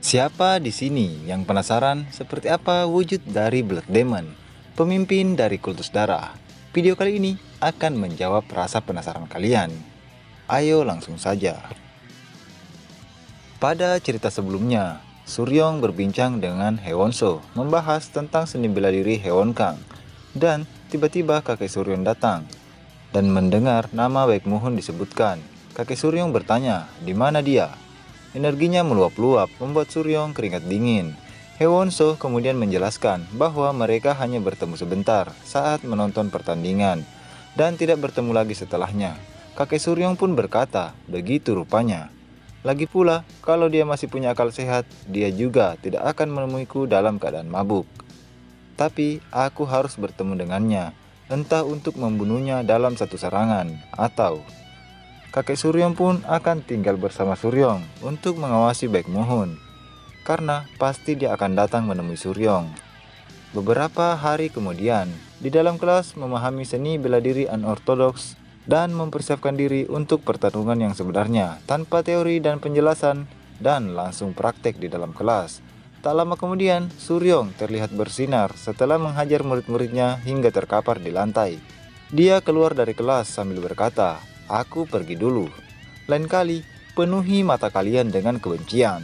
Siapa di sini yang penasaran seperti apa wujud dari Blood Demon, pemimpin dari kultus darah? Video kali ini akan menjawab rasa penasaran kalian. Ayo langsung saja. Pada cerita sebelumnya, Suryong berbincang dengan Hwonso membahas tentang seni bela diri Hwon-kang. Dan tiba-tiba kakek Suryong datang dan mendengar nama Baekmuhun disebutkan. Kakek Suryong bertanya, di mana dia? Energinya meluap-luap membuat Suryong keringat dingin. Hwonso kemudian menjelaskan bahwa mereka hanya bertemu sebentar saat menonton pertandingan dan tidak bertemu lagi setelahnya. Kakek Suryong pun berkata, begitu rupanya. Lagi pula, kalau dia masih punya akal sehat, dia juga tidak akan menemuiku dalam keadaan mabuk. Tapi aku harus bertemu dengannya, entah untuk membunuhnya dalam satu serangan, atau kakek Suryong pun akan tinggal bersama Suryong untuk mengawasi Baekmuhun, karena pasti dia akan datang menemui Suryong. Beberapa hari kemudian, di dalam kelas memahami seni bela diri unorthodox dan mempersiapkan diri untuk pertarungan yang sebenarnya tanpa teori dan penjelasan dan langsung praktek di dalam kelas. Tak lama kemudian, Suryong terlihat bersinar setelah menghajar murid-muridnya hingga terkapar di lantai. Dia keluar dari kelas sambil berkata, aku pergi dulu. Lain kali, penuhi mata kalian dengan kebencian.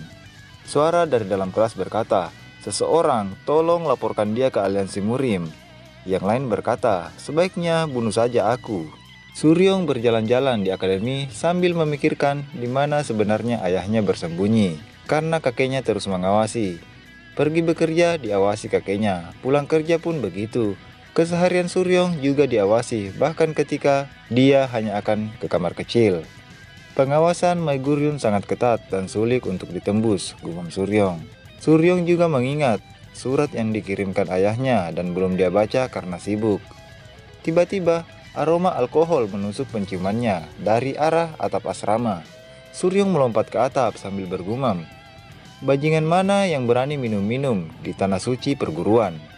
Suara dari dalam kelas berkata, seseorang tolong laporkan dia ke aliansi Murim. Yang lain berkata, sebaiknya bunuh saja aku. Suryong berjalan-jalan di akademi sambil memikirkan di mana sebenarnya ayahnya bersembunyi, karena kakeknya terus mengawasi. Pergi bekerja diawasi kakeknya, pulang kerja pun begitu. Keseharian Suryong juga diawasi, bahkan ketika dia hanya akan ke kamar kecil. Pengawasan My Guryun sangat ketat dan sulit untuk ditembus, gumam Suryong. Suryong juga mengingat surat yang dikirimkan ayahnya dan belum dia baca karena sibuk. Tiba-tiba, aroma alkohol menusuk penciumannya dari arah atap asrama. Suryong melompat ke atap sambil bergumam, bajingan mana yang berani minum-minum di tanah suci perguruan?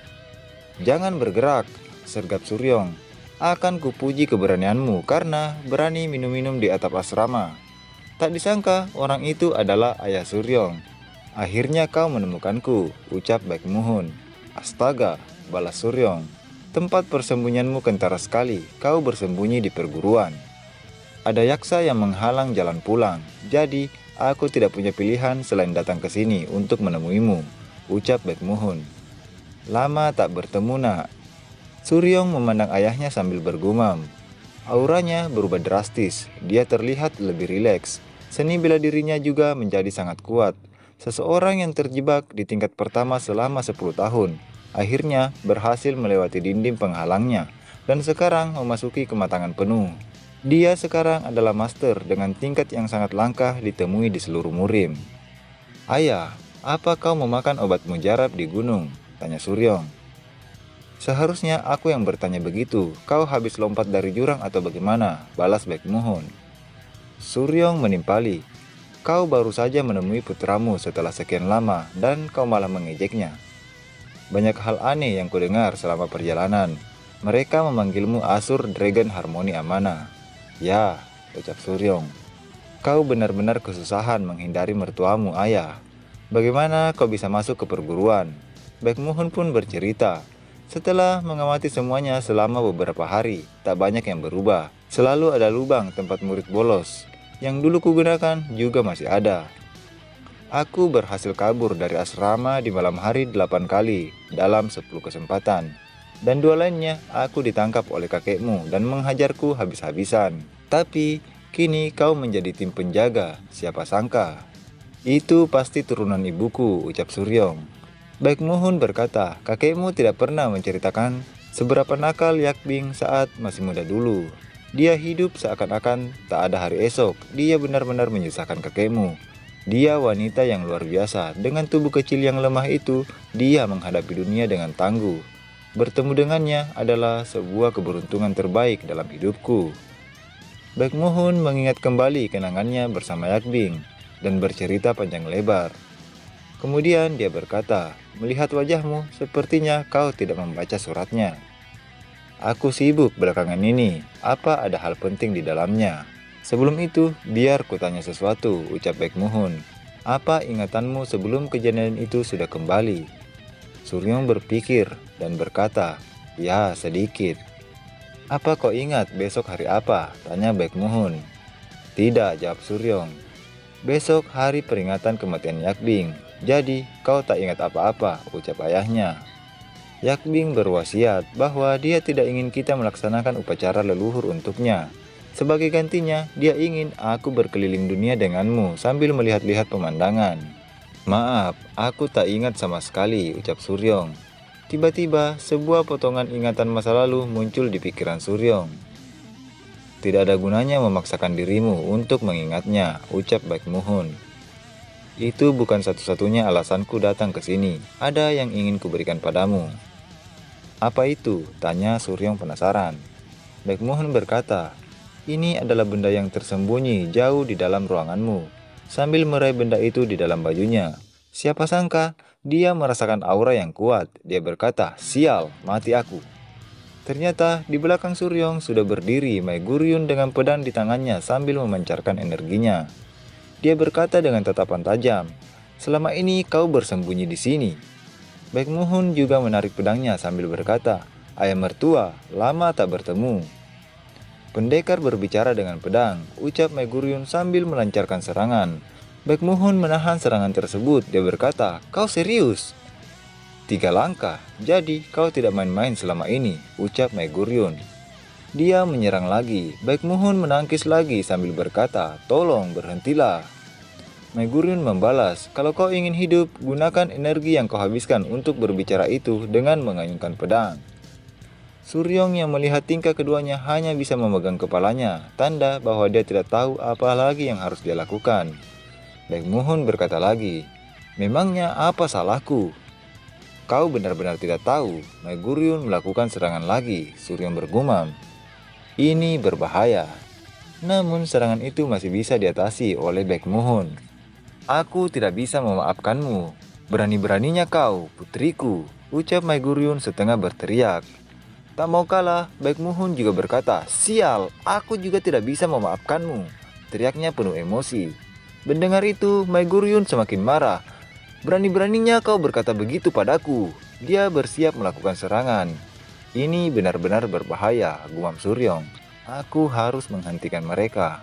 Jangan bergerak, sergap Suryong. Akan kupuji keberanianmu karena berani minum-minum di atap asrama. Tak disangka orang itu adalah ayah Suryong. Akhirnya kau menemukanku, ucap Baekmuhun. Astaga, balas Suryong. Tempat persembunyianmu kentara sekali, kau bersembunyi di perguruan. Ada yaksa yang menghalang jalan pulang, jadi aku tidak punya pilihan selain datang ke sini untuk menemuimu, ucap Baekmuhun. Lama tak bertemu nak. Suryong memandang ayahnya sambil bergumam. Auranya berubah drastis, dia terlihat lebih rileks. Seni bela dirinya juga menjadi sangat kuat. Seseorang yang terjebak di tingkat pertama selama 10 tahun. Akhirnya berhasil melewati dinding penghalangnya dan sekarang memasuki kematangan penuh. Dia sekarang adalah master dengan tingkat yang sangat langka ditemui di seluruh Murim. Ayah, apa kau memakan obat mujarab di gunung? Tanya Suryong. Seharusnya aku yang bertanya begitu, kau habis lompat dari jurang atau bagaimana? Balas Baekmuhun. Suryong menimpali. Kau baru saja menemui putramu setelah sekian lama dan kau malah mengejeknya. Banyak hal aneh yang kudengar selama perjalanan. Mereka memanggilmu Asur Dragon Harmony Amana. Ya, ucap Suryong. Kau benar-benar kesusahan menghindari mertuamu, ayah. Bagaimana kau bisa masuk ke perguruan? Baekmuhun pun bercerita. Setelah mengamati semuanya selama beberapa hari, tak banyak yang berubah. Selalu ada lubang tempat murid bolos. Yang dulu kugunakan juga masih ada. Aku berhasil kabur dari asrama di malam hari 8 kali dalam 10 kesempatan. Dan 2 lainnya aku ditangkap oleh kakekmu dan menghajarku habis-habisan. Tapi kini kau menjadi tim penjaga, siapa sangka. Itu pasti turunan ibuku, ucap Suryong. Baekmuhun berkata, kakekmu tidak pernah menceritakan seberapa nakal Yakbing saat masih muda dulu. Dia hidup seakan-akan tak ada hari esok, dia benar-benar menyusahkan kakekmu. Dia wanita yang luar biasa, dengan tubuh kecil yang lemah itu, dia menghadapi dunia dengan tangguh. Bertemu dengannya adalah sebuah keberuntungan terbaik dalam hidupku. Baekmuhun mengingat kembali kenangannya bersama Yakbing dan bercerita panjang lebar. Kemudian dia berkata, melihat wajahmu, sepertinya kau tidak membaca suratnya. Aku sibuk belakangan ini, apa ada hal penting di dalamnya? Sebelum itu, biar kutanya sesuatu, ucap Baekmuhun. Apa ingatanmu sebelum kejadian itu sudah kembali? Suryong berpikir dan berkata, ya sedikit. Apa kau ingat besok hari apa? Tanya Baekmuhun. Tidak, jawab Suryong. Besok hari peringatan kematian Yakbing. Jadi kau tak ingat apa-apa, ucap ayahnya. Yakbing berwasiat bahwa dia tidak ingin kita melaksanakan upacara leluhur untuknya. Sebagai gantinya, dia ingin aku berkeliling dunia denganmu sambil melihat-lihat pemandangan. Maaf, aku tak ingat sama sekali, ucap Suryong. Tiba-tiba, sebuah potongan ingatan masa lalu muncul di pikiran Suryong. Tidak ada gunanya memaksakan dirimu untuk mengingatnya, ucap Baekmuhun. Itu bukan satu-satunya alasanku datang ke sini. Ada yang ingin kuberikan padamu. Apa itu? Tanya Suryong penasaran. Baekmuhun berkata, ini adalah benda yang tersembunyi jauh di dalam ruanganmu. Sambil meraih benda itu di dalam bajunya. Siapa sangka, dia merasakan aura yang kuat. Dia berkata, sial, mati aku. Ternyata di belakang Suryong sudah berdiri Mae Guryun dengan pedang di tangannya sambil memancarkan energinya. Dia berkata dengan tatapan tajam, selama ini kau bersembunyi di sini. Baekmuhun juga menarik pedangnya sambil berkata, ayah mertua, lama tak bertemu. Pendekar berbicara dengan pedang, ucap Mae Guryun sambil melancarkan serangan. Baekmuhun menahan serangan tersebut. Dia berkata, kau serius? 3 langkah, jadi kau tidak main-main selama ini, ucap Mae Guryun. Dia menyerang lagi. Baekmuhun menangkis lagi sambil berkata, tolong berhentilah. Mae Guryun membalas, kalau kau ingin hidup, gunakan energi yang kau habiskan untuk berbicara itu dengan mengayunkan pedang. Suryong yang melihat tingkah keduanya hanya bisa memegang kepalanya, tanda bahwa dia tidak tahu apa lagi yang harus dia lakukan. Baekmuhun berkata lagi, memangnya apa salahku? Kau benar-benar tidak tahu. Mae Guryun melakukan serangan lagi. Suryong bergumam, ini berbahaya. Namun serangan itu masih bisa diatasi oleh Baekmuhun. Aku tidak bisa memaafkanmu. Berani-beraninya kau, putriku, ucap Mae Guryun setengah berteriak. Tak mau kalah, Baekmuhun juga berkata, sial, aku juga tidak bisa memaafkanmu. Teriaknya penuh emosi. Mendengar itu, Mae Guryun semakin marah. Berani-beraninya kau berkata begitu padaku. Dia bersiap melakukan serangan. Ini benar-benar berbahaya, gumam Suryong. Aku harus menghentikan mereka.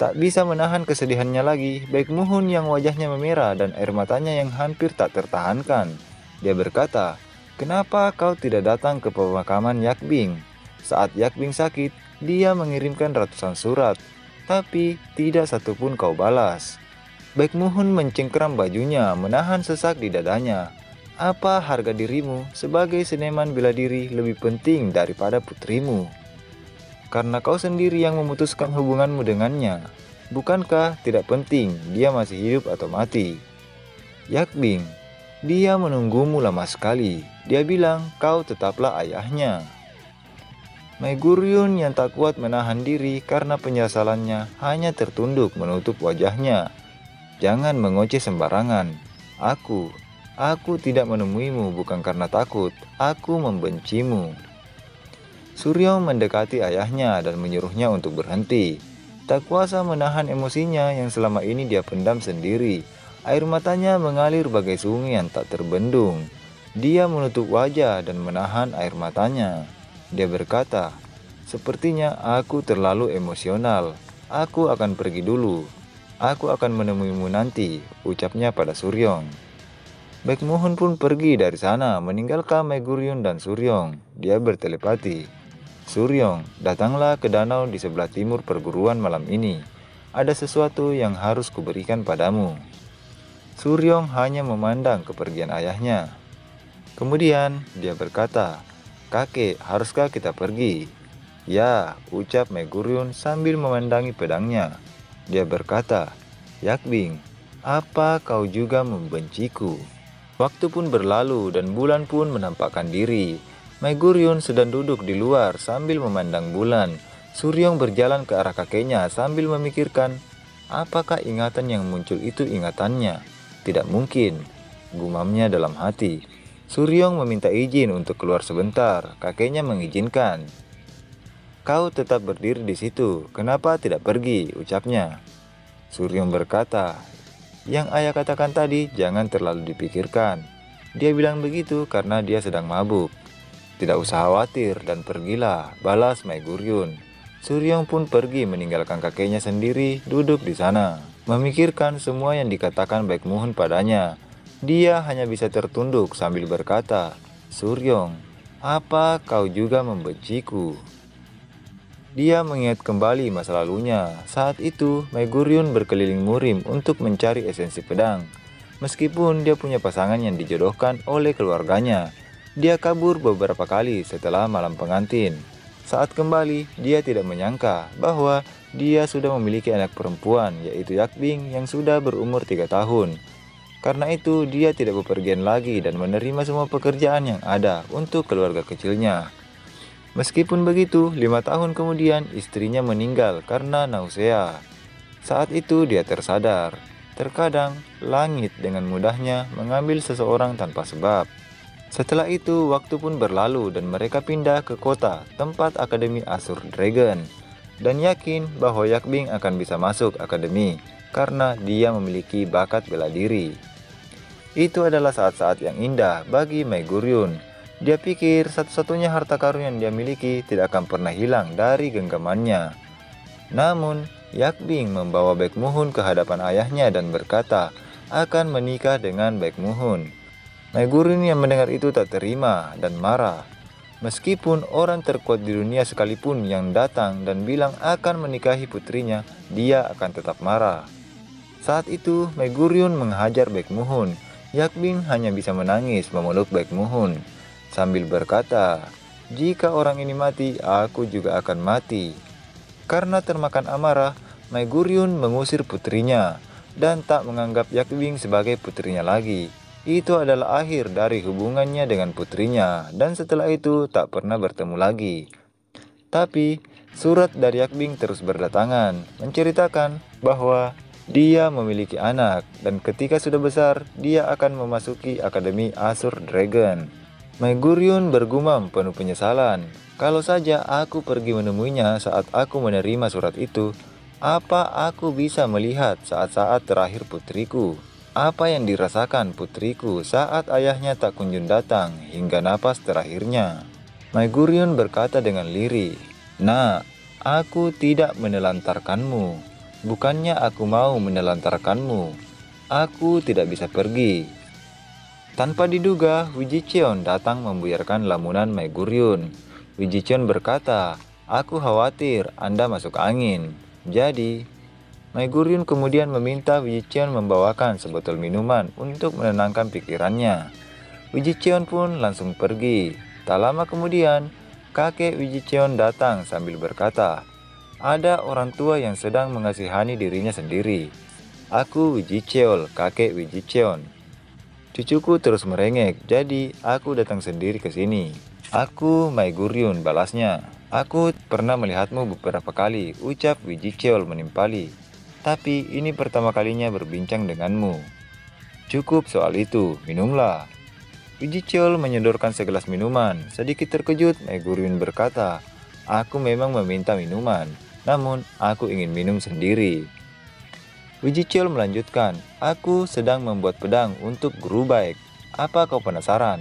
Tak bisa menahan kesedihannya lagi, Baekmuhun yang wajahnya memerah dan air matanya yang hampir tak tertahankan. Dia berkata, kenapa kau tidak datang ke pemakaman Yakbing? Saat Yakbing sakit, dia mengirimkan ratusan surat, tapi tidak satupun kau balas. Baekmuhun mencengkeram bajunya, menahan sesak di dadanya. Apa harga dirimu sebagai seniman bela diri lebih penting daripada putrimu? Karena kau sendiri yang memutuskan hubunganmu dengannya. Bukankah tidak penting dia masih hidup atau mati? Yakbing, dia menunggumu lama sekali. Dia bilang kau tetaplah ayahnya. Mae Guryun yang tak kuat menahan diri karena penyesalannya hanya tertunduk menutup wajahnya. Jangan mengoceh sembarangan. Aku tidak menemuimu bukan karena takut. Aku membencimu. Suryong mendekati ayahnya dan menyuruhnya untuk berhenti. Tak kuasa menahan emosinya yang selama ini dia pendam sendiri. Air matanya mengalir bagai sungai yang tak terbendung. Dia menutup wajah dan menahan air matanya. Dia berkata, sepertinya aku terlalu emosional. Aku akan pergi dulu. Aku akan menemuimu nanti, ucapnya pada Suryong. Baekmuhun pun pergi dari sana meninggalkan Mae Guryun dan Suryong. Dia bertelepati. Suryong, datanglah ke danau di sebelah timur perguruan malam ini. Ada sesuatu yang harus kuberikan padamu. Suryong hanya memandang kepergian ayahnya. Kemudian dia berkata, kakek, haruskah kita pergi? Ya, ucap Mae Guryun sambil memandangi pedangnya. Dia berkata, Yakbing, apa kau juga membenciku? Waktu pun berlalu dan bulan pun menampakkan diri. Mae Guryun sedang duduk di luar sambil memandang bulan. Suryong berjalan ke arah kakeknya sambil memikirkan, apakah ingatan yang muncul itu ingatannya? Tidak mungkin, gumamnya dalam hati. Suryong meminta izin untuk keluar sebentar. Kakeknya mengizinkan. Kau tetap berdiri di situ, kenapa tidak pergi? Ucapnya. Suryong berkata, Yang ayah katakan tadi jangan terlalu dipikirkan. Dia bilang begitu karena dia sedang mabuk. Tidak usah khawatir dan pergilah, balas Mae Guryun. Suryong pun pergi meninggalkan kakeknya sendiri duduk di sana, memikirkan semua yang dikatakan Baek Muhun padanya. Dia hanya bisa tertunduk sambil berkata, "Suryong, apa kau juga membenciku?" Dia mengingat kembali masa lalunya. Saat itu, Mae Guryun berkeliling murim untuk mencari esensi pedang. Meskipun dia punya pasangan yang dijodohkan oleh keluarganya, dia kabur beberapa kali setelah malam pengantin. Saat kembali, dia tidak menyangka bahwa dia sudah memiliki anak perempuan, yaitu Yakbing yang sudah berumur 3 tahun. Karena itu, dia tidak bepergian lagi dan menerima semua pekerjaan yang ada untuk keluarga kecilnya. Meskipun begitu, 5 tahun kemudian istrinya meninggal karena nausea. Saat itu dia tersadar. Terkadang, langit dengan mudahnya mengambil seseorang tanpa sebab. Setelah itu, waktu pun berlalu dan mereka pindah ke kota tempat Akademi Azur Dragon. Dan yakin bahwa Yakbing akan bisa masuk akademi karena dia memiliki bakat bela diri. Itu adalah saat-saat yang indah bagi Mae Guryun. Dia pikir satu-satunya harta karun yang dia miliki tidak akan pernah hilang dari genggamannya. Namun, Yakbing membawa Baek Muhun ke hadapan ayahnya dan berkata akan menikah dengan Baek Muhun. Mae Guryun yang mendengar itu tak terima dan marah. Meskipun orang terkuat di dunia sekalipun yang datang dan bilang akan menikahi putrinya, dia akan tetap marah. Saat itu, Mae Guryun menghajar Baek Muhun. Yakbing hanya bisa menangis memeluk Baek Muhun sambil berkata, "Jika orang ini mati, aku juga akan mati." Karena termakan amarah, Mae Guryun mengusir putrinya dan tak menganggap Yakbing sebagai putrinya lagi. Itu adalah akhir dari hubungannya dengan putrinya dan setelah itu tak pernah bertemu lagi. Tapi, surat dari Yakbing terus berdatangan menceritakan bahwa dia memiliki anak dan ketika sudah besar, dia akan memasuki Akademi Azur Dragon. Mae Guryun bergumam penuh penyesalan. Kalau saja aku pergi menemuinya saat aku menerima surat itu, apa aku bisa melihat saat-saat terakhir putriku? Apa yang dirasakan putriku saat ayahnya tak kunjung datang hingga napas terakhirnya? Mae Guryun berkata dengan lirih, "Nak, aku tidak menelantarkanmu. Bukannya aku mau menelantarkanmu. Aku tidak bisa pergi." Tanpa diduga, Wijicheon datang membuyarkan lamunan Mae Guryun. Wijicheon berkata, "Aku khawatir Anda masuk angin. Jadi, Mae Guryun kemudian meminta Wijicheon membawakan sebotol minuman untuk menenangkan pikirannya. Wijicheon pun langsung pergi. Tak lama kemudian, kakek Wijicheon datang sambil berkata, "Ada orang tua yang sedang mengasihani dirinya sendiri. Aku Wijicheon, kakek Wijicheon. Cucuku terus merengek, jadi aku datang sendiri ke sini." "Aku Mae Guryun," balasnya. "Aku pernah melihatmu beberapa kali," ucap Wijicheon menimpali. "Tapi ini pertama kalinya berbincang denganmu." "Cukup soal itu, minumlah." Wijicheon menyodorkan segelas minuman. Sedikit terkejut, Mae Guryun berkata, "Aku memang meminta minuman, namun aku ingin minum sendiri." Wijicheon melanjutkan, "Aku sedang membuat pedang untuk guru Baek. Apa kau penasaran?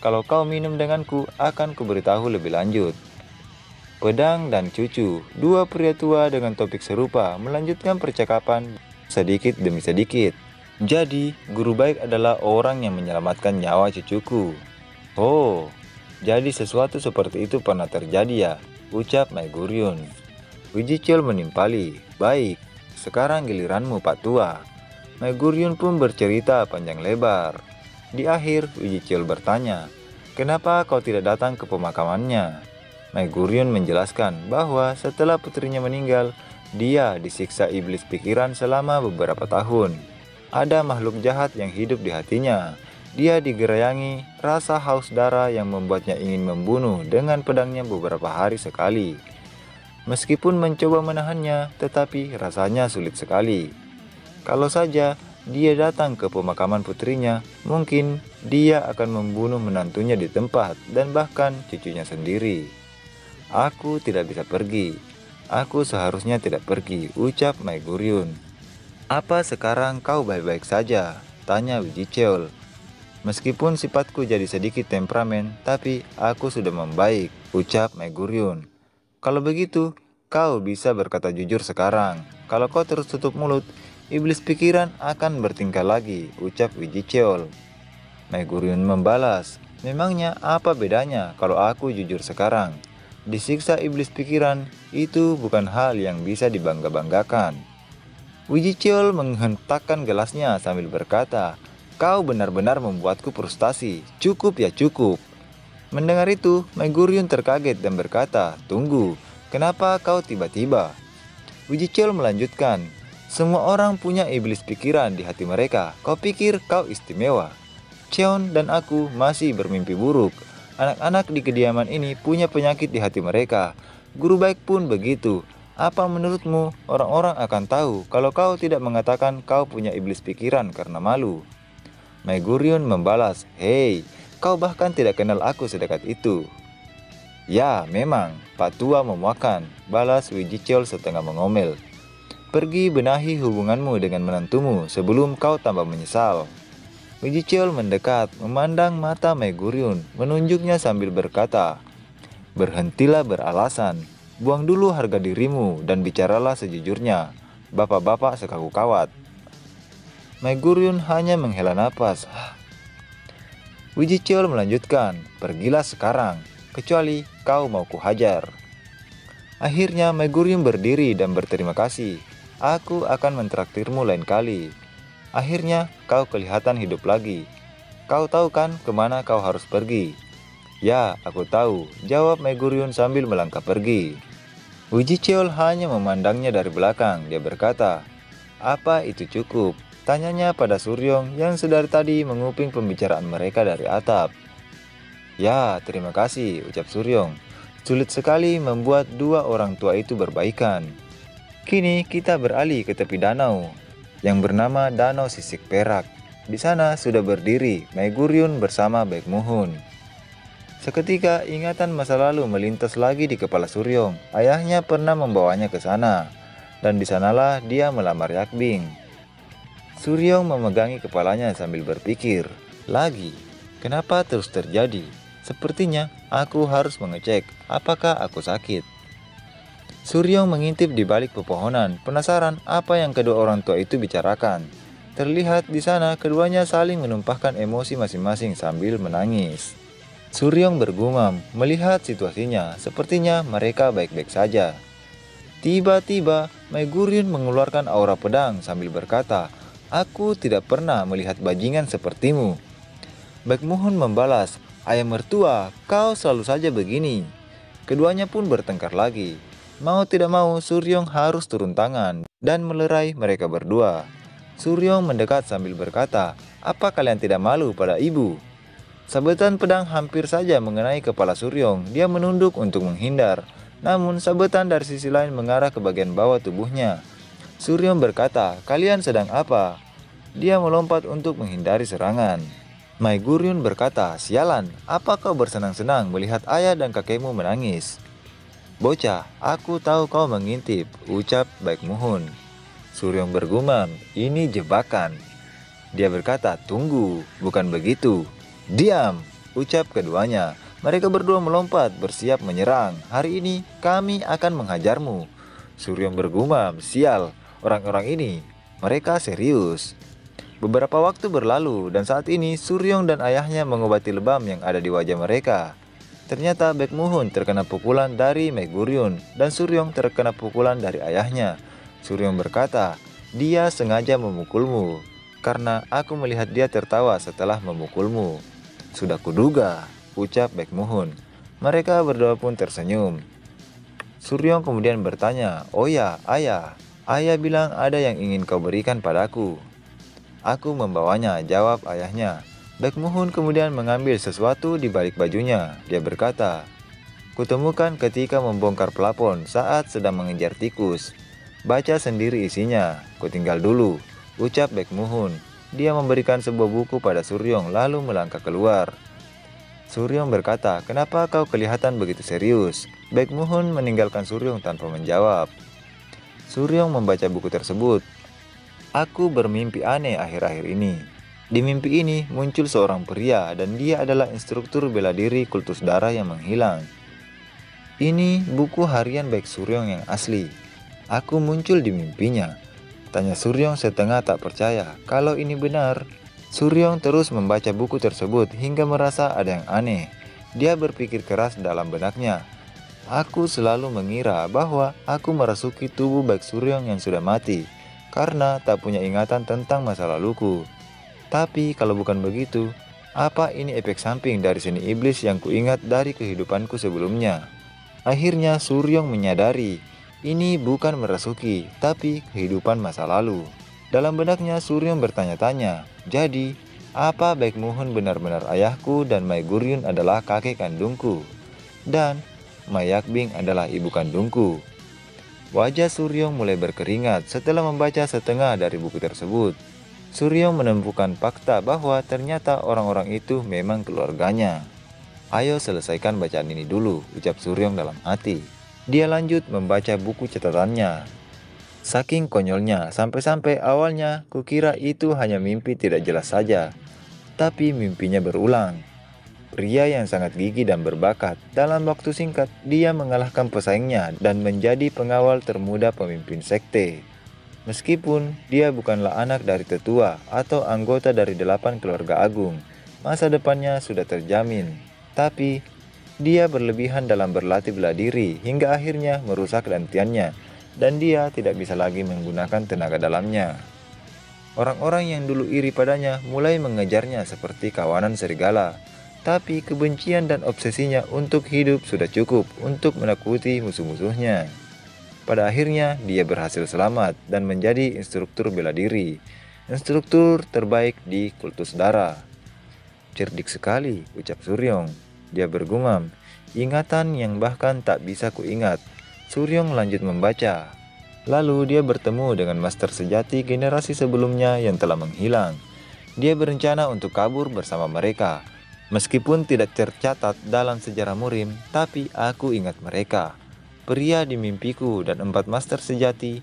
Kalau kau minum denganku, akan kuberitahu lebih lanjut." Pedang dan cucu, dua pria tua dengan topik serupa melanjutkan percakapan sedikit demi sedikit. "Jadi, guru Baek adalah orang yang menyelamatkan nyawa cucuku." "Oh, jadi sesuatu seperti itu pernah terjadi ya?" ucap Mae Guryun. Wijicheon menimpali, "Baik, sekarang giliranmu Pak Tua." Mae Guryun pun bercerita panjang lebar. Di akhir, Wijicheon bertanya, "Kenapa kau tidak datang ke pemakamannya?" Mae Guryun menjelaskan bahwa setelah putrinya meninggal, dia disiksa iblis pikiran selama beberapa tahun. Ada makhluk jahat yang hidup di hatinya. Dia digerayangi rasa haus darah yang membuatnya ingin membunuh dengan pedangnya beberapa hari sekali. Meskipun mencoba menahannya, tetapi rasanya sulit sekali. Kalau saja dia datang ke pemakaman putrinya, mungkin dia akan membunuh menantunya di tempat dan bahkan cucunya sendiri. "Aku tidak bisa pergi. Aku seharusnya tidak pergi," ucap Mae Guryun. "Apa sekarang kau baik-baik saja?" tanya Wijicheol. "Meskipun sifatku jadi sedikit temperamen, tapi aku sudah membaik," ucap Megurion. "Kalau begitu, kau bisa berkata jujur sekarang. Kalau kau terus tutup mulut, iblis pikiran akan bertingkah lagi," ucap Wijicheol. Megurion membalas, "Memangnya apa bedanya kalau aku jujur sekarang? Disiksa iblis pikiran itu bukan hal yang bisa dibangga-banggakan." Wijicheol menghentakkan gelasnya sambil berkata, "Kau benar-benar membuatku frustasi. Cukup ya cukup." Mendengar itu, Megurion terkaget dan berkata, "Tunggu, kenapa kau tiba-tiba?" Wijicheol melanjutkan, "Semua orang punya iblis pikiran di hati mereka. Kau pikir kau istimewa? Cheon dan aku masih bermimpi buruk. Anak-anak di kediaman ini punya penyakit di hati mereka. Guru baik pun begitu. Apa menurutmu orang-orang akan tahu kalau kau tidak mengatakan kau punya iblis pikiran karena malu?" Megurion membalas, "Hei, kau bahkan tidak kenal aku sedekat itu." "Ya, memang, Pak Tua memuakan," balas Wijicheol setengah mengomel. "Pergi benahi hubunganmu dengan menantumu sebelum kau tambah menyesal." Wijicheol mendekat, memandang mata Megurion, menunjuknya sambil berkata, "Berhentilah beralasan. Buang dulu harga dirimu dan bicaralah sejujurnya. Bapak-bapak sekaku kawat." Megurion hanya menghela napas. Wijicheol melanjutkan, "Pergilah sekarang, kecuali kau mau kuhajar." Akhirnya Megurion berdiri dan berterima kasih. "Aku akan mentraktirmu lain kali. Akhirnya kau kelihatan hidup lagi. Kau tahu kan kemana kau harus pergi?" "Ya, aku tahu," jawab Megurion sambil melangkah pergi. Wijicheol hanya memandangnya dari belakang. Dia berkata, "Apa itu cukup?" tanyanya pada Suryong yang sedari tadi menguping pembicaraan mereka dari atap. "Ya, terima kasih," ucap Suryong. "Sulit sekali membuat dua orang tua itu berbaikan." Kini kita beralih ke tepi danau yang bernama Danau Sisik Perak. Di sana sudah berdiri Megurion bersama Baekmuhun. Seketika ingatan masa lalu melintas lagi di kepala Suryong. Ayahnya pernah membawanya ke sana, dan di sanalah dia melamar Yakbing. Suryong memegangi kepalanya sambil berpikir, "Lagi, kenapa terus terjadi? Sepertinya aku harus mengecek apakah aku sakit." Suryong mengintip di balik pepohonan, penasaran apa yang kedua orang tua itu bicarakan. Terlihat di sana keduanya saling menumpahkan emosi masing-masing sambil menangis. Suryong bergumam melihat situasinya, sepertinya mereka baik-baik saja. Tiba-tiba Megurion mengeluarkan aura pedang sambil berkata, "Aku tidak pernah melihat bajingan sepertimu." Baekmuhun membalas, "Ayah mertua, kau selalu saja begini." Keduanya pun bertengkar lagi. Mau tidak mau Suryong harus turun tangan dan melerai mereka berdua. Suryong mendekat sambil berkata, "Apa kalian tidak malu pada ibu?" Sabetan pedang hampir saja mengenai kepala Suryong. Dia menunduk untuk menghindar. Namun sabetan dari sisi lain mengarah ke bagian bawah tubuhnya. Suryong berkata, "Kalian sedang apa?" Dia melompat untuk menghindari serangan. Megurion berkata, "Sialan, apa kau bersenang-senang melihat ayah dan kakekmu menangis?" "Bocah, aku tahu kau mengintip," ucap Baekmuhun. Suryong bergumam, "Ini jebakan." Dia berkata, "Tunggu, bukan begitu." "Diam," ucap keduanya. Mereka berdua melompat bersiap menyerang. "Hari ini kami akan menghajarmu." Suryong bergumam, "Sial, orang-orang ini, mereka serius." Beberapa waktu berlalu dan saat ini Suryong dan ayahnya mengobati lebam yang ada di wajah mereka. Ternyata Baekmuhun terkena pukulan dari Megurion dan Suryong terkena pukulan dari ayahnya. Suryong berkata, "Dia sengaja memukulmu karena aku melihat dia tertawa setelah memukulmu." "Sudah kuduga," ucap Baekmuhun. Mereka berdua pun tersenyum. Suryong kemudian bertanya, "Oh ya, ayah. Ayah bilang ada yang ingin kau berikan padaku." "Aku membawanya," jawab ayahnya. Baekmuhun kemudian mengambil sesuatu di balik bajunya. Dia berkata, "Kutemukan ketika membongkar plafon saat sedang mengejar tikus. Baca sendiri isinya, kutinggal dulu," ucap Baekmuhun. Dia memberikan sebuah buku pada Suryong lalu melangkah keluar. Suryong berkata, "Kenapa kau kelihatan begitu serius?" Baekmuhun meninggalkan Suryong tanpa menjawab. Suryong membaca buku tersebut. Aku bermimpi aneh akhir-akhir ini. Di mimpi ini muncul seorang pria dan dia adalah instruktur bela diri kultus darah yang menghilang. Ini buku harian Baek Suryong yang asli. Aku muncul di mimpinya. Tanya Suryong setengah tak percaya kalau ini benar. Suryong terus membaca buku tersebut hingga merasa ada yang aneh. Dia berpikir keras dalam benaknya. Aku selalu mengira bahwa aku merasuki tubuh Baek Suryong yang sudah mati karena tak punya ingatan tentang masa laluku. Tapi kalau bukan begitu, apa ini efek samping dari seni iblis yang kuingat dari kehidupanku sebelumnya? Akhirnya Suryong menyadari, ini bukan merasuki, tapi kehidupan masa lalu. Dalam benaknya Suryong bertanya-tanya, jadi apa Baek Muhun benar-benar ayahku dan Mai Guryun adalah kakek kandungku? Dan Mai Yakbing adalah ibu kandungku. Wajah Suryong mulai berkeringat setelah membaca setengah dari buku tersebut. Suryong menemukan fakta bahwa ternyata orang-orang itu memang keluarganya. Ayo selesaikan bacaan ini dulu, ucap Suryong dalam hati. Dia lanjut membaca buku catatannya. Saking konyolnya, sampai-sampai awalnya kukira itu hanya mimpi tidak jelas saja. Tapi mimpinya berulang. Pria yang sangat gigih dan berbakat, dalam waktu singkat dia mengalahkan pesaingnya dan menjadi pengawal termuda pemimpin sekte. Meskipun dia bukanlah anak dari tetua atau anggota dari 8 keluarga agung, masa depannya sudah terjamin. Tapi, dia berlebihan dalam berlatih bela diri hingga akhirnya merusak dantiannya, dan dia tidak bisa lagi menggunakan tenaga dalamnya. Orang-orang yang dulu iri padanya mulai mengejarnya seperti kawanan serigala, tapi kebencian dan obsesinya untuk hidup sudah cukup untuk menakuti musuh-musuhnya. Pada akhirnya dia berhasil selamat dan menjadi instruktur bela diri, instruktur terbaik di kultus darah. Cerdik sekali, ucap Suryong. Dia bergumam, ingatan yang bahkan tak bisa kuingat. Suryong lanjut membaca. Lalu dia bertemu dengan master sejati generasi sebelumnya yang telah menghilang. Dia berencana untuk kabur bersama mereka. Meskipun tidak tercatat dalam sejarah Murim, tapi aku ingat mereka. Pria di mimpiku dan 4 master sejati,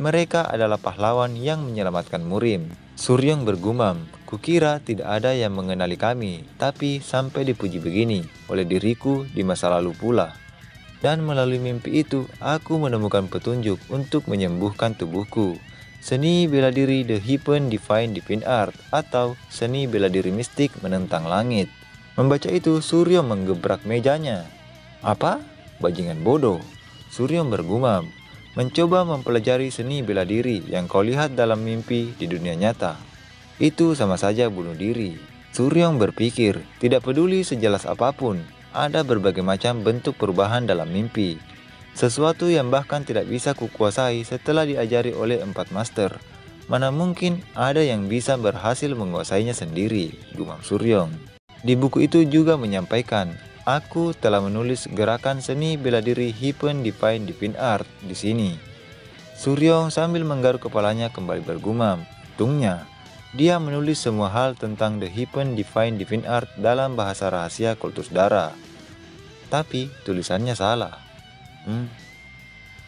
mereka adalah pahlawan yang menyelamatkan Murim. Suryong bergumam, kukira tidak ada yang mengenali kami, tapi sampai dipuji begini oleh diriku di masa lalu pula. Dan melalui mimpi itu, aku menemukan petunjuk untuk menyembuhkan tubuhku. Seni bela diri The Hipen Divine Divine Art atau seni bela diri mistik menentang langit. Membaca itu, Suryong menggebrak mejanya. Apa? Bajingan bodoh. Suryong bergumam, mencoba mempelajari seni bela diri yang kau lihat dalam mimpi di dunia nyata. Itu sama saja bunuh diri. Suryong berpikir, tidak peduli sejelas apapun, ada berbagai macam bentuk perubahan dalam mimpi. Sesuatu yang bahkan tidak bisa kukuasai setelah diajari oleh 4 master. Mana mungkin ada yang bisa berhasil menguasainya sendiri, gumam Suryong. Di buku itu juga menyampaikan, aku telah menulis gerakan seni bela diri Hipen Divine Divine Art di sini. Suryong sambil menggaruk kepalanya kembali bergumam, untungnya dia menulis semua hal tentang The Hipen Divine Divine Art dalam bahasa rahasia kultus darah. Tapi tulisannya salah.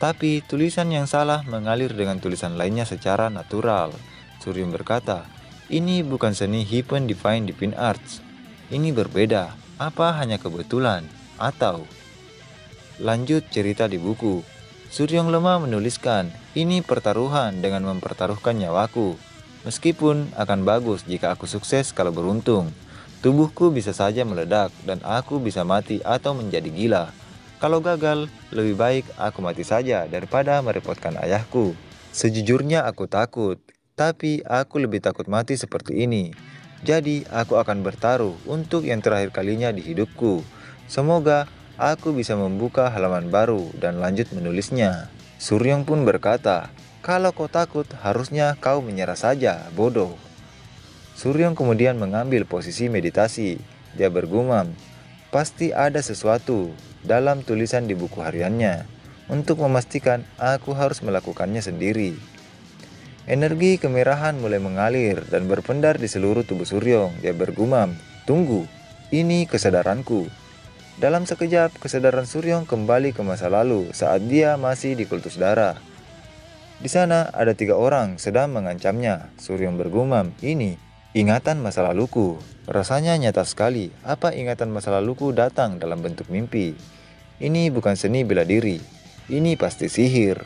Tapi tulisan yang salah mengalir dengan tulisan lainnya secara natural. Suryong berkata, ini bukan seni Hipen Divine Divine Arts. Ini berbeda. Apa hanya kebetulan? Atau lanjut cerita di buku. Suryong lemah menuliskan, ini pertaruhan dengan mempertaruhkan nyawaku. Meskipun akan bagus jika aku sukses kalau beruntung. Tubuhku bisa saja meledak dan aku bisa mati atau menjadi gila. Kalau gagal, lebih baik aku mati saja daripada merepotkan ayahku. Sejujurnya aku takut, tapi aku lebih takut mati seperti ini. Jadi aku akan bertaruh untuk yang terakhir kalinya di hidupku. Semoga aku bisa membuka halaman baru dan lanjut menulisnya. Suryong pun berkata, kalau kau takut harusnya kau menyerah saja, bodoh. Suryong kemudian mengambil posisi meditasi. Dia bergumam, pasti ada sesuatu dalam tulisan di buku hariannya. Untuk memastikan aku harus melakukannya sendiri. Energi kemerahan mulai mengalir dan berpendar di seluruh tubuh Suryong. Dia bergumam, tunggu, ini kesadaranku. Dalam sekejap, kesadaran Suryong kembali ke masa lalu saat dia masih di kultus darah. Di sana ada 3 orang sedang mengancamnya. Suryong bergumam, ini ingatan masa laluku. Rasanya nyata sekali. Apa ingatan masa laluku datang dalam bentuk mimpi? Ini bukan seni bela diri. Ini pasti sihir.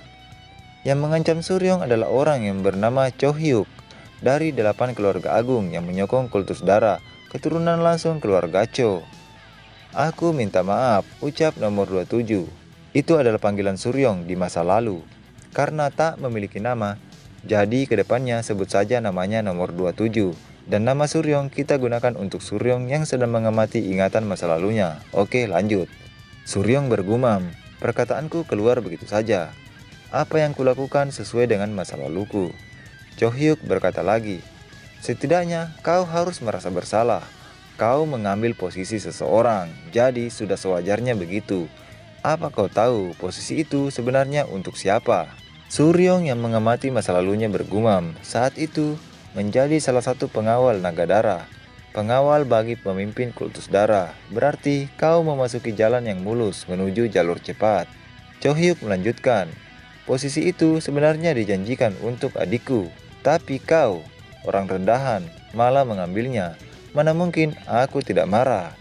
Yang mengancam Suryong adalah orang yang bernama Cho Hyuk dari 8 keluarga agung yang menyokong kultus darah, keturunan langsung keluarga Cho. Aku minta maaf, ucap nomor 27. Itu adalah panggilan Suryong di masa lalu. Karena tak memiliki nama, jadi kedepannya sebut saja namanya nomor 27. Dan nama Suryong kita gunakan untuk Suryong yang sedang mengamati ingatan masa lalunya. Oke, lanjut. Suryong bergumam, perkataanku keluar begitu saja. Apa yang kulakukan sesuai dengan masa laluku. Cho Hyuk berkata lagi, setidaknya kau harus merasa bersalah. Kau mengambil posisi seseorang, jadi sudah sewajarnya begitu. Apa kau tahu posisi itu sebenarnya untuk siapa? Suryong yang mengamati masa lalunya bergumam, saat itu menjadi salah satu pengawal naga darah. Pengawal bagi pemimpin kultus darah, berarti kau memasuki jalan yang mulus menuju jalur cepat. Cho Hyuk melanjutkan, posisi itu sebenarnya dijanjikan untuk adikku, tapi kau, orang rendahan, malah mengambilnya. Mana mungkin aku tidak marah.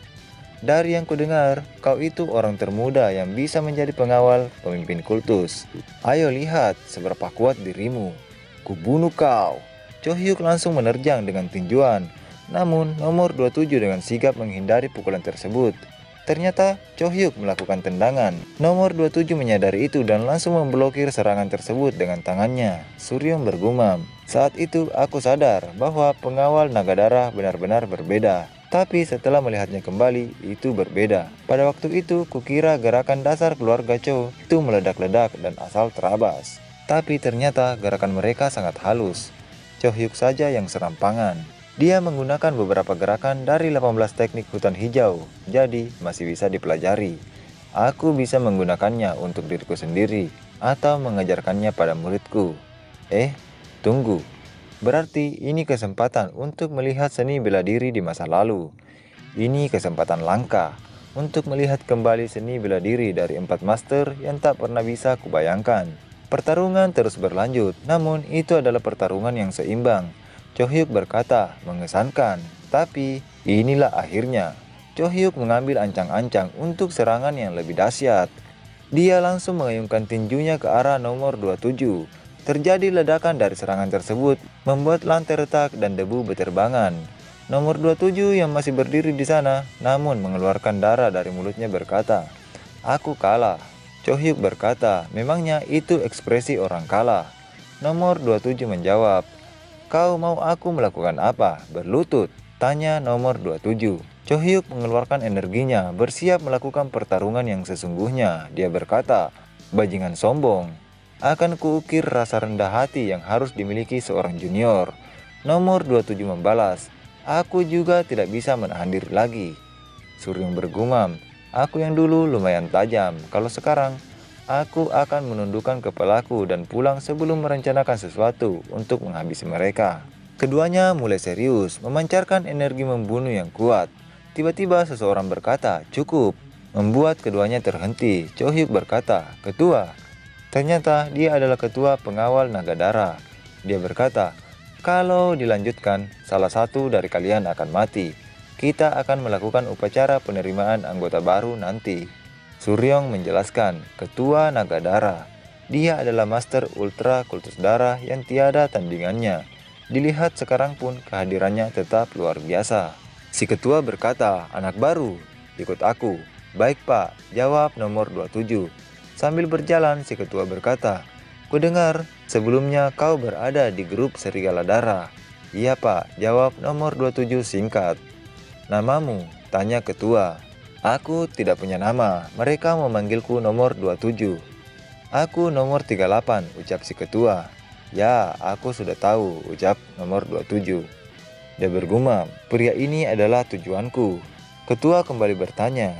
Dari yang kudengar, kau itu orang termuda yang bisa menjadi pengawal pemimpin kultus. Ayo lihat seberapa kuat dirimu. Kubunuh kau. Cho Hyuk langsung menerjang dengan tinjuan. Namun nomor 27 dengan sigap menghindari pukulan tersebut. Ternyata Cho Hyuk melakukan tendangan. Nomor 27 menyadari itu dan langsung memblokir serangan tersebut dengan tangannya. Suryong bergumam, saat itu aku sadar bahwa pengawal naga darah benar-benar berbeda. Tapi setelah melihatnya kembali, itu berbeda. Pada waktu itu, kukira gerakan dasar keluarga Cho itu meledak-ledak dan asal terabas. Tapi ternyata gerakan mereka sangat halus. Cho Hyuk saja yang serampangan. Dia menggunakan beberapa gerakan dari 18 teknik hutan hijau, jadi masih bisa dipelajari. Aku bisa menggunakannya untuk diriku sendiri, atau mengajarkannya pada muridku. Tunggu. Berarti ini kesempatan untuk melihat seni bela diri di masa lalu. Ini kesempatan langka untuk melihat kembali seni bela diri dari 4 master yang tak pernah bisa kubayangkan. Pertarungan terus berlanjut, namun itu adalah pertarungan yang seimbang. Cho Hyuk berkata, mengesankan, tapi inilah akhirnya. Cho Hyuk mengambil ancang-ancang untuk serangan yang lebih dahsyat. Dia langsung mengayunkan tinjunya ke arah nomor 27. Terjadi ledakan dari serangan tersebut, membuat lantai retak dan debu beterbangan. Nomor 27 yang masih berdiri di sana, namun mengeluarkan darah dari mulutnya berkata, aku kalah. Cho Hyuk berkata, memangnya itu ekspresi orang kalah. Nomor 27 menjawab, kau mau aku melakukan apa? Berlutut, tanya nomor 27. Cho Hyuk mengeluarkan energinya, bersiap melakukan pertarungan yang sesungguhnya. Dia berkata, bajingan sombong. Akan kuukir rasa rendah hati yang harus dimiliki seorang junior. Nomor 27 membalas, aku juga tidak bisa menahan diri lagi. Suryong bergumam, aku yang dulu lumayan tajam, kalau sekarang aku akan menundukkan kepalaku dan pulang sebelum merencanakan sesuatu untuk menghabisi mereka. Keduanya mulai serius, memancarkan energi membunuh yang kuat. Tiba-tiba seseorang berkata, cukup, membuat keduanya terhenti. Cho Hyuk berkata, ketua. Ternyata dia adalah ketua pengawal naga darah. Dia berkata, kalau dilanjutkan, salah satu dari kalian akan mati. Kita akan melakukan upacara penerimaan anggota baru nanti. Suryong menjelaskan, ketua naga darah. Dia adalah master ultra kultus darah yang tiada tandingannya. Dilihat sekarang pun kehadirannya tetap luar biasa. Si ketua berkata, anak baru, ikut aku. Baik pak, jawab nomor 27. Sambil berjalan, si ketua berkata, kudengar sebelumnya kau berada di grup serigala darah. Iya pak, jawab nomor 27 singkat. Namamu? Tanya ketua. Aku tidak punya nama, mereka memanggilku nomor 27. Aku nomor 38, ucap si ketua. Ya, aku sudah tahu, ucap nomor 27. Dia bergumam, pria ini adalah tujuanku. Ketua kembali bertanya,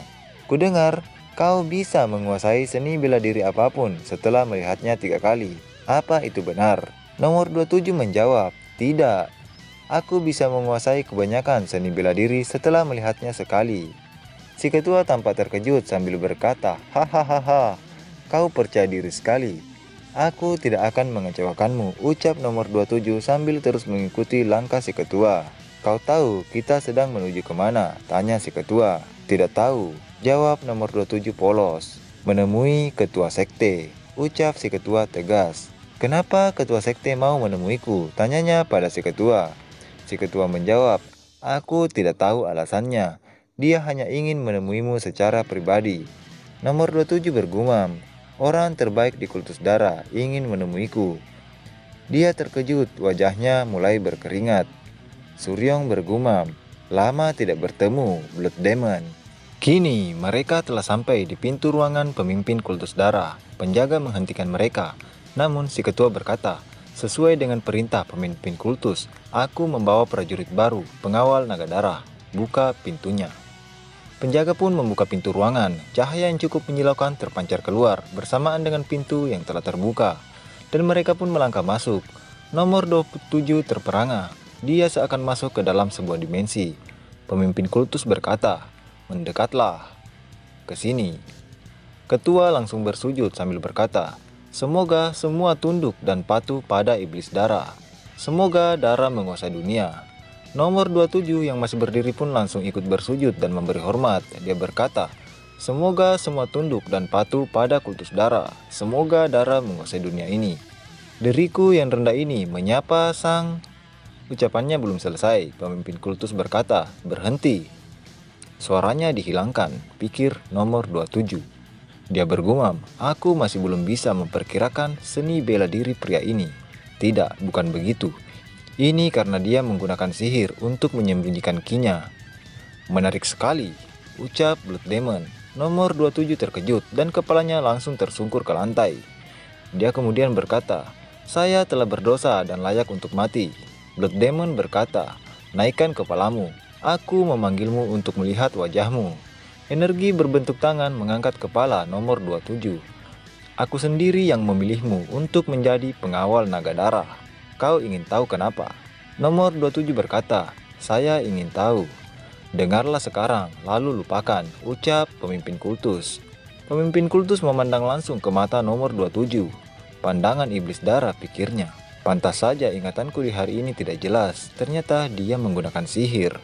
kudengar kau bisa menguasai seni bela diri apapun setelah melihatnya 3 kali. Apa itu benar? Nomor 27 menjawab, tidak. Aku bisa menguasai kebanyakan seni bela diri setelah melihatnya sekali. Si ketua tampak terkejut sambil berkata, hahaha, kau percaya diri sekali. Aku tidak akan mengecewakanmu, ucap nomor 27 sambil terus mengikuti langkah si ketua. Kau tahu kita sedang menuju kemana? Tanya si ketua. Tidak tahu, jawab nomor 27 polos. Menemui ketua sekte, ucap si ketua tegas. Kenapa ketua sekte mau menemuiku? Tanyanya pada si ketua. Si ketua menjawab, aku tidak tahu alasannya. Dia hanya ingin menemuimu secara pribadi. Nomor 27 bergumam, orang terbaik di kultus darah ingin menemuiku. Dia terkejut, wajahnya mulai berkeringat. Suryong bergumam, lama tidak bertemu, Blood Demon. Kini mereka telah sampai di pintu ruangan pemimpin kultus darah. Penjaga menghentikan mereka. Namun si ketua berkata, sesuai dengan perintah pemimpin kultus, aku membawa prajurit baru, pengawal naga darah. Buka pintunya. Penjaga pun membuka pintu ruangan. Cahaya yang cukup menyilaukan terpancar keluar bersamaan dengan pintu yang telah terbuka. Dan mereka pun melangkah masuk. Nomor 27 terperangah. Dia seakan masuk ke dalam sebuah dimensi. Pemimpin kultus berkata, mendekatlah ke sini. Ketua langsung bersujud sambil berkata, semoga semua tunduk dan patuh pada iblis darah. Semoga darah menguasai dunia. Nomor 27 yang masih berdiri pun langsung ikut bersujud dan memberi hormat. Dia berkata, semoga semua tunduk dan patuh pada kultus darah. Semoga darah menguasai dunia ini. Deriku yang rendah ini menyapa sang... Ucapannya belum selesai. Pemimpin kultus berkata, berhenti. Suaranya dihilangkan, pikir nomor 27. Dia bergumam, aku masih belum bisa memperkirakan seni bela diri pria ini. Tidak, bukan begitu. Ini karena dia menggunakan sihir untuk menyembunyikan kinya. Menarik sekali, ucap Blood Demon. Nomor 27 terkejut dan kepalanya langsung tersungkur ke lantai. Dia kemudian berkata, saya telah berdosa dan layak untuk mati. Blood Demon berkata, naikkan kepalamu. Aku memanggilmu untuk melihat wajahmu. Energi berbentuk tangan mengangkat kepala nomor 27. Aku sendiri yang memilihmu untuk menjadi pengawal naga darah. Kau ingin tahu kenapa? Nomor 27 berkata, saya ingin tahu. Dengarlah sekarang, lalu lupakan, ucap pemimpin kultus. Pemimpin kultus memandang langsung ke mata nomor 27. Pandangan iblis darah, pikirnya. Pantas saja ingatanku di hari ini tidak jelas, ternyata dia menggunakan sihir.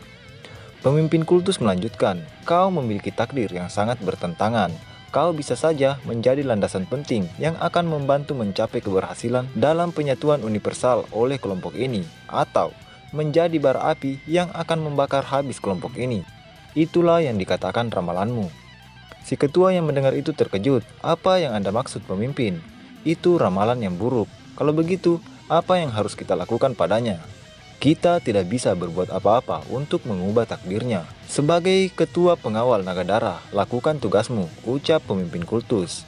Pemimpin kultus melanjutkan, kau memiliki takdir yang sangat bertentangan. Kau bisa saja menjadi landasan penting yang akan membantu mencapai keberhasilan dalam penyatuan universal oleh kelompok ini, atau menjadi bara api yang akan membakar habis kelompok ini. Itulah yang dikatakan ramalanmu. Si ketua yang mendengar itu terkejut. Apa yang Anda maksud, pemimpin? Itu ramalan yang buruk. Kalau begitu, apa yang harus kita lakukan padanya? Kita tidak bisa berbuat apa-apa untuk mengubah takdirnya. Sebagai ketua pengawal naga darah, lakukan tugasmu, ucap pemimpin kultus.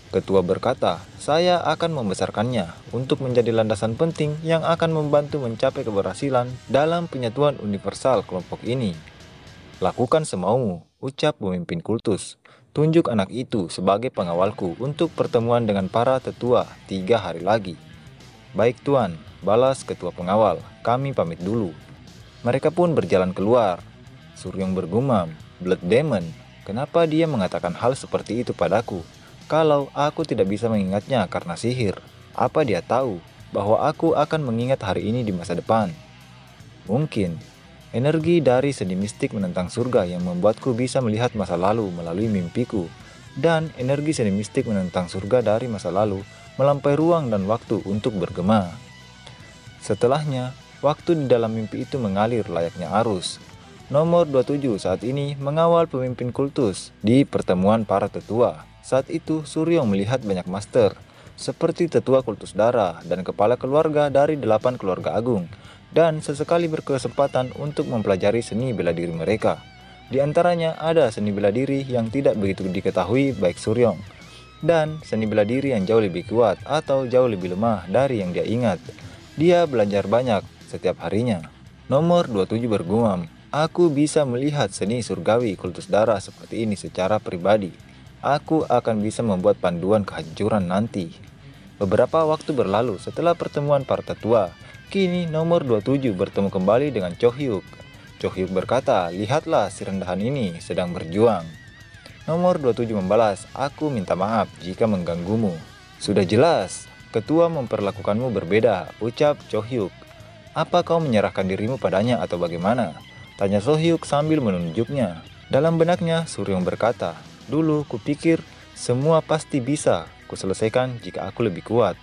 Ketua berkata, saya akan membesarkannya untuk menjadi landasan penting yang akan membantu mencapai keberhasilan dalam penyatuan universal kelompok ini. Lakukan semaumu, ucap pemimpin kultus. Tunjuk anak itu sebagai pengawalku untuk pertemuan dengan para tetua 3 hari lagi. Baik tuan, balas ketua pengawal, kami pamit dulu. Mereka pun berjalan keluar. Suryong bergumam, Blood Demon, kenapa dia mengatakan hal seperti itu padaku? Kalau aku tidak bisa mengingatnya karena sihir, apa dia tahu bahwa aku akan mengingat hari ini di masa depan? Mungkin, energi dari seni mistik menentang surga yang membuatku bisa melihat masa lalu melalui mimpiku. Dan energi seni mistik menentang surga dari masa lalu melampaui ruang dan waktu untuk bergema. Setelahnya, waktu di dalam mimpi itu mengalir layaknya arus. Nomor 27 saat ini mengawal pemimpin kultus di pertemuan para tetua. Saat itu Suryong melihat banyak master, seperti tetua kultus darah dan kepala keluarga dari 8 keluarga agung, dan sesekali berkesempatan untuk mempelajari seni bela diri mereka. Di antaranya ada seni bela diri yang tidak begitu diketahui baik Suryong, dan seni bela diri yang jauh lebih kuat atau jauh lebih lemah dari yang dia ingat. Dia belajar banyak setiap harinya. Nomor 27 bergumam, aku bisa melihat seni surgawi kultus darah seperti ini secara pribadi. Aku akan bisa membuat panduan kehancuran nanti. Beberapa waktu berlalu setelah pertemuan para tetua. Kini nomor 27 bertemu kembali dengan Cho Hyuk. Cho Hyuk berkata, lihatlah si rendahan ini sedang berjuang. Nomor 27 membalas, aku minta maaf jika mengganggumu. Sudah jelas, ketua memperlakukanmu berbeda, ucap Cho Hyuk. Apa kau menyerahkan dirimu padanya atau bagaimana? Tanya So Hyuk sambil menunjuknya. Dalam benaknya, Suryong berkata, dulu kupikir semua pasti bisa kuselesaikan jika aku lebih kuat.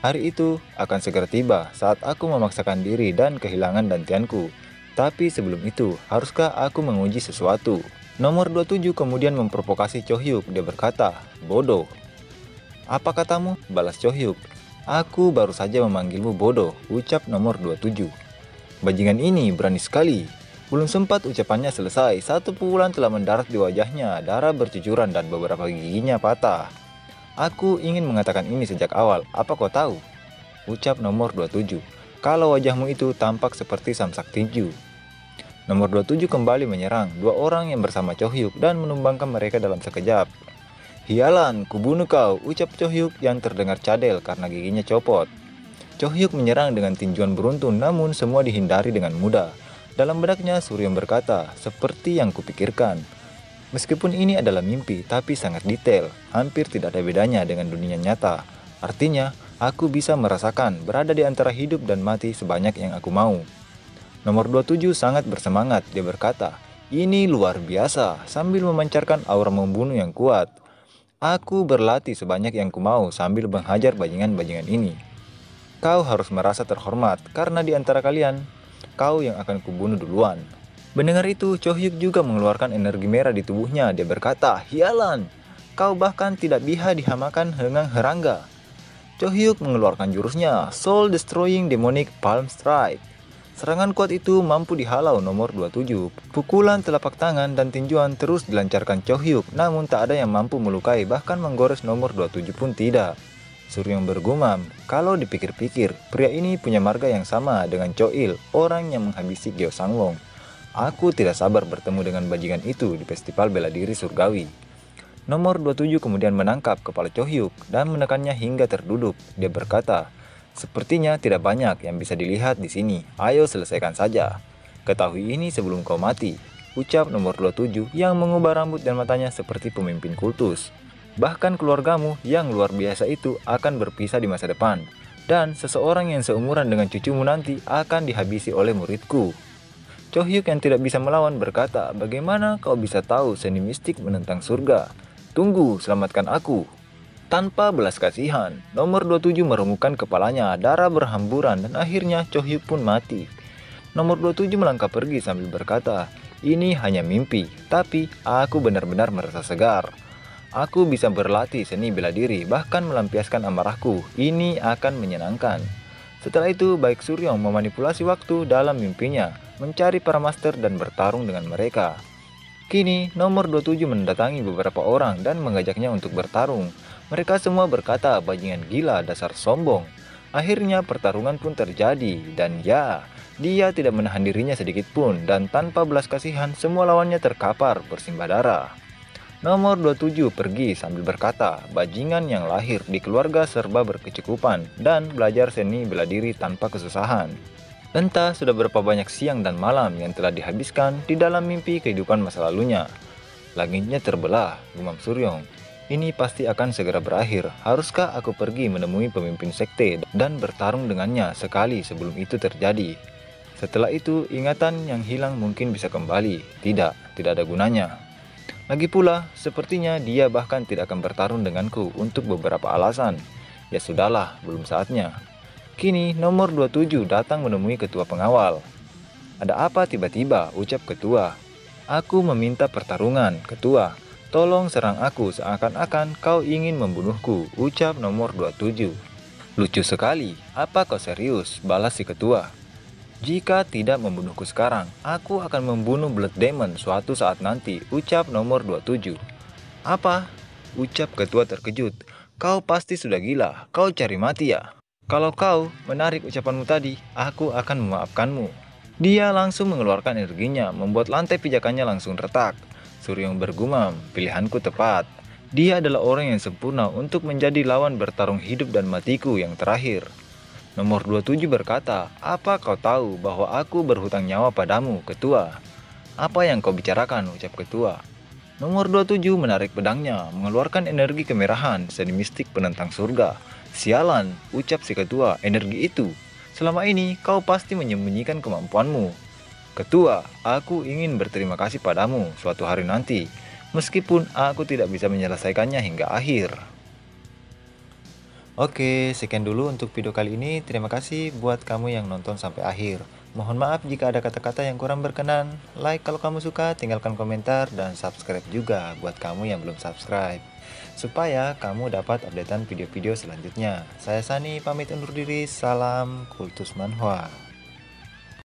Hari itu akan segera tiba saat aku memaksakan diri dan kehilangan dantianku. Tapi sebelum itu, haruskah aku menguji sesuatu? Nomor 27 kemudian memprovokasi Cho Hyuk. Dia berkata, bodoh. Apa katamu? Balas Cho Hyuk. Aku baru saja memanggilmu bodoh, ucap nomor 27. Bajingan ini berani sekali. Belum sempat ucapannya selesai, satu pukulan telah mendarat di wajahnya, darah bercucuran dan beberapa giginya patah. Aku ingin mengatakan ini sejak awal, apa kau tahu? Ucap nomor 27. Kalau wajahmu itu tampak seperti samsak tinju. Nomor 27 kembali menyerang dua orang yang bersama Cho Hyuk dan menumbangkan mereka dalam sekejap. Hialan, kubunuh kau, ucap Cho Hyuk yang terdengar cadel karena giginya copot. Cho Hyuk menyerang dengan tinjuan beruntun namun semua dihindari dengan mudah. Dalam benaknya Suryong berkata, seperti yang kupikirkan. Meskipun ini adalah mimpi tapi sangat detail, hampir tidak ada bedanya dengan dunia nyata. Artinya, aku bisa merasakan berada di antara hidup dan mati sebanyak yang aku mau. Nomor 27 sangat bersemangat, dia berkata, ini luar biasa, sambil memancarkan aura membunuh yang kuat. Aku berlatih sebanyak yang kumau sambil menghajar bajingan-bajingan ini. Kau harus merasa terhormat karena di antara kalian, kau yang akan kubunuh duluan. Mendengar itu, Cho Hyuk juga mengeluarkan energi merah di tubuhnya. Dia berkata, hialan, kau bahkan tidak bisa dihamakan hengang herangga. Cho Hyuk mengeluarkan jurusnya, Soul Destroying Demonic Palm Strike. Serangan kuat itu mampu dihalau nomor 27. Pukulan telapak tangan dan tinjuan terus dilancarkan Cho Hyuk, namun tak ada yang mampu melukai, bahkan menggores nomor 27 pun tidak. Suryong bergumam, kalau dipikir-pikir, pria ini punya marga yang sama dengan Cho Il, orang yang menghabisi Gyo Sangwon. Aku tidak sabar bertemu dengan bajingan itu di festival bela diri surgawi. Nomor 27 kemudian menangkap kepala Cho Hyuk dan menekannya hingga terduduk. Dia berkata, sepertinya tidak banyak yang bisa dilihat di sini. Ayo selesaikan saja. Ketahui ini sebelum kau mati. Ucap nomor 27 yang mengubah rambut dan matanya seperti pemimpin kultus. Bahkan keluargamu yang luar biasa itu akan berpisah di masa depan. Dan seseorang yang seumuran dengan cucumu nanti akan dihabisi oleh muridku. Cho Hyuk yang tidak bisa melawan berkata, bagaimana kau bisa tahu seni mistik menentang surga? Tunggu, selamatkan aku. Tanpa belas kasihan, nomor 27 meremukkan kepalanya, darah berhamburan dan akhirnya Cho Hyuk pun mati. Nomor 27 melangkah pergi sambil berkata, ini hanya mimpi, tapi aku benar-benar merasa segar. Aku bisa berlatih seni bela diri, bahkan melampiaskan amarahku. Ini akan menyenangkan. Setelah itu, baik Suryong memanipulasi waktu dalam mimpinya, mencari para master dan bertarung dengan mereka. Kini, nomor 27 mendatangi beberapa orang dan mengajaknya untuk bertarung. Mereka semua berkata, bajingan gila, dasar sombong. Akhirnya pertarungan pun terjadi, dan ya, dia tidak menahan dirinya sedikit pun, dan tanpa belas kasihan semua lawannya terkapar bersimbah darah. Nomor 27 pergi sambil berkata, bajingan yang lahir di keluarga serba berkecukupan dan belajar seni bela diri tanpa kesusahan. Entah sudah berapa banyak siang dan malam yang telah dihabiskan di dalam mimpi kehidupan masa lalunya. Langitnya terbelah, gumam Suryong. Ini pasti akan segera berakhir. Haruskah aku pergi menemui pemimpin sekte dan bertarung dengannya sekali sebelum itu terjadi? Setelah itu, ingatan yang hilang mungkin bisa kembali. Tidak ada gunanya. Lagi pula, sepertinya dia bahkan tidak akan bertarung denganku untuk beberapa alasan. Ya sudahlah, belum saatnya. Kini, nomor 27 datang menemui ketua pengawal. Ada apa tiba-tiba, ucap ketua. Aku meminta pertarungan, ketua. Tolong serang aku seakan-akan kau ingin membunuhku, ucap nomor 27. Lucu sekali, apa kau serius, balas si ketua. Jika tidak membunuhku sekarang, aku akan membunuh Blood Demon suatu saat nanti, ucap nomor 27. Apa? Ucap ketua terkejut. Kau pasti sudah gila, kau cari mati ya? Kalau kau menarik ucapanmu tadi, aku akan memaafkanmu. Dia langsung mengeluarkan energinya, membuat lantai pijakannya langsung retak. Suryong bergumam, pilihanku tepat. Dia adalah orang yang sempurna untuk menjadi lawan bertarung hidup dan matiku yang terakhir. Nomor 27 berkata, apa kau tahu bahwa aku berhutang nyawa padamu, ketua? Apa yang kau bicarakan, ucap ketua. Nomor 27 menarik pedangnya, mengeluarkan energi kemerahan, seni mistik penentang surga. Sialan, ucap si ketua energi itu. Selama ini kau pasti menyembunyikan kemampuanmu. Ketua, aku ingin berterima kasih padamu suatu hari nanti, meskipun aku tidak bisa menyelesaikannya hingga akhir. Oke, sekian dulu untuk video kali ini. Terima kasih buat kamu yang nonton sampai akhir. Mohon maaf jika ada kata-kata yang kurang berkenan. Like kalau kamu suka, tinggalkan komentar, dan subscribe juga buat kamu yang belum subscribe, supaya kamu dapat updatean video-video selanjutnya. Saya Sani, pamit undur diri. Salam Kultus Manhwa.